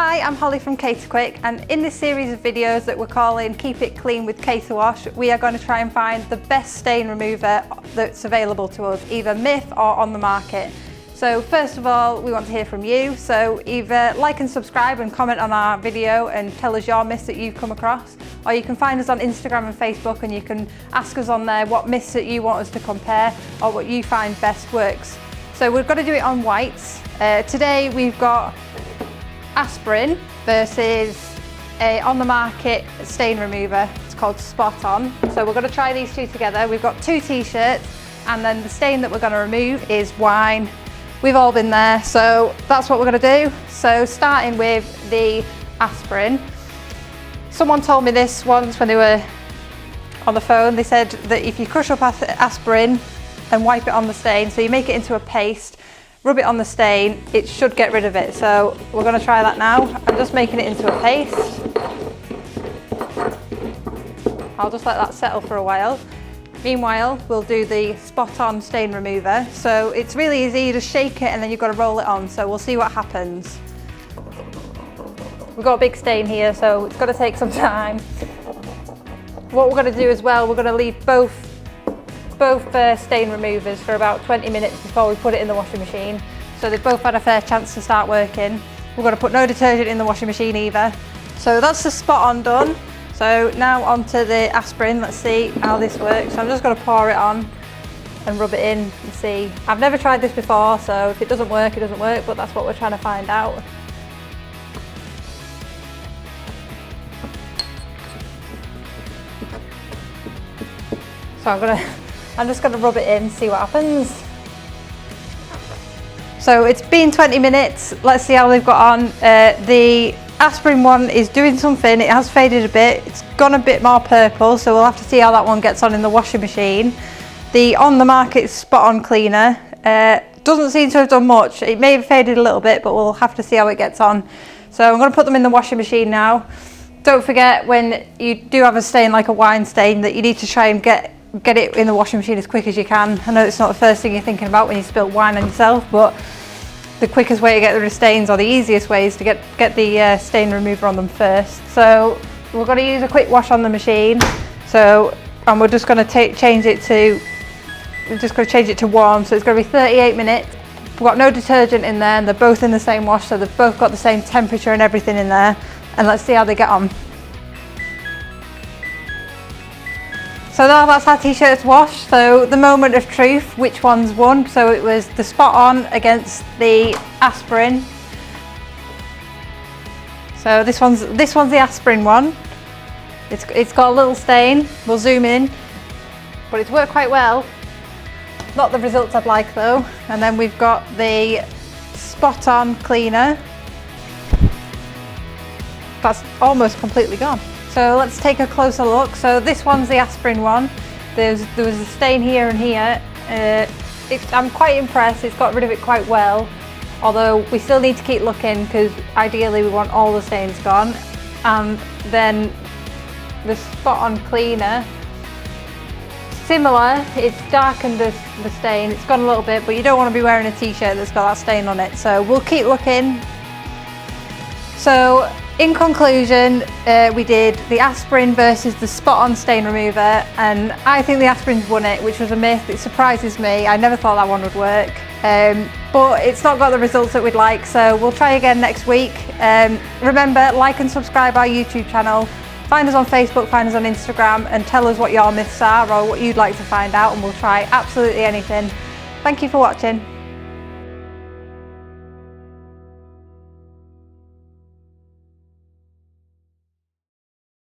Hi, I'm Holly from Catering, and in this series of videos that we're calling Keep It Clean with Cater Wash, we are going to try and find the best stain remover that's available to us, either myth or on the market. So first of all, we want to hear from you, so either like and subscribe and comment on our video and tell us your myths that you've come across, or you can find us on Instagram and Facebook and you can ask us on there what myths that you want us to compare or what you find best works. So we've got to do it on whites. Today we've got asprin versus a on the market stain remover. It's called Spot On. So we're going to try these two together. We've got two t-shirts and then the stain that we're going to remove is wine. We've all been there, so that's what we're going to do. So starting with the asprin. Someone told me this once when they were on the phone. They said that if you crush up aspirin and wipe it on the stain, so you make it into a paste, rub it on the stain, it should get rid of it. So we're going to try that now. I'm just making it into a paste. I'll just let that settle for a while. Meanwhile, we'll do the Spot On stain remover. So it's really easy, you just shake it and then you've got to roll it on. So we'll see what happens. We've got a big stain here, so it's going to take some time. What we're going to do as well, we're going to leave both stain removers for about 20 minutes before we put it in the washing machine. So they've both had a fair chance to start working. We're going to put no detergent in the washing machine either. So that's the Spot On done. So now onto the aspirin. Let's see how this works. So I'm just going to pour it on and rub it in and see. I've never tried this before, so if it doesn't work, it doesn't work, but that's what we're trying to find out. So I'm just going to rub it in, see what happens. So it's been 20 minutes. Let's see how they've got on. The aspirin one is doing something. It has faded a bit. It's gone a bit more purple, so we'll have to see how that one gets on in the washing machine. The on the market Spot On cleaner doesn't seem to have done much. It may have faded a little bit, but we'll have to see how it gets on. So I'm going to put them in the washing machine now. Don't forget, when you do have a stain like a wine stain, that you need to try and get it in the washing machine as quick as you can. I know it's not the first thing you're thinking about when you spill wine on yourself, but the quickest way to get rid of stains, or the easiest way, is to get the stain remover on them first. So we're going to use a quick wash on the machine. And we're just going to change it to warm. So it's going to be 38 minutes. We've got no detergent in there, and they're both in the same wash, so they've both got the same temperature and everything in there. And let's see how they get on. So now that's our t-shirts washed. So the moment of truth, which one's won? So it was the Spot On against the aspirin. So this one's the aspirin one. It's got a little stain. We'll zoom in, but it's worked quite well. Not the results I'd like though. And then we've got the Spot On cleaner. That's almost completely gone. So let's take a closer look. So this one's the aspirin one. There was a stain here and here. I'm quite impressed. It's got rid of it quite well. Although we still need to keep looking, because ideally we want all the stains gone. And then the Spot On cleaner, similar. It's darkened the stain. It's gone a little bit, but you don't want to be wearing a t-shirt that's got that stain on it. So we'll keep looking. So in conclusion, we did the aspirin versus the Spot On stain remover, and I think the aspirin's won it, which was a myth. It surprises me. I never thought that one would work, but it's not got the results that we'd like, so we'll try again next week. Remember, like and subscribe our YouTube channel. Find us on Facebook, find us on Instagram, and tell us what your myths are or what you'd like to find out, and we'll try absolutely anything. Thank you for watching.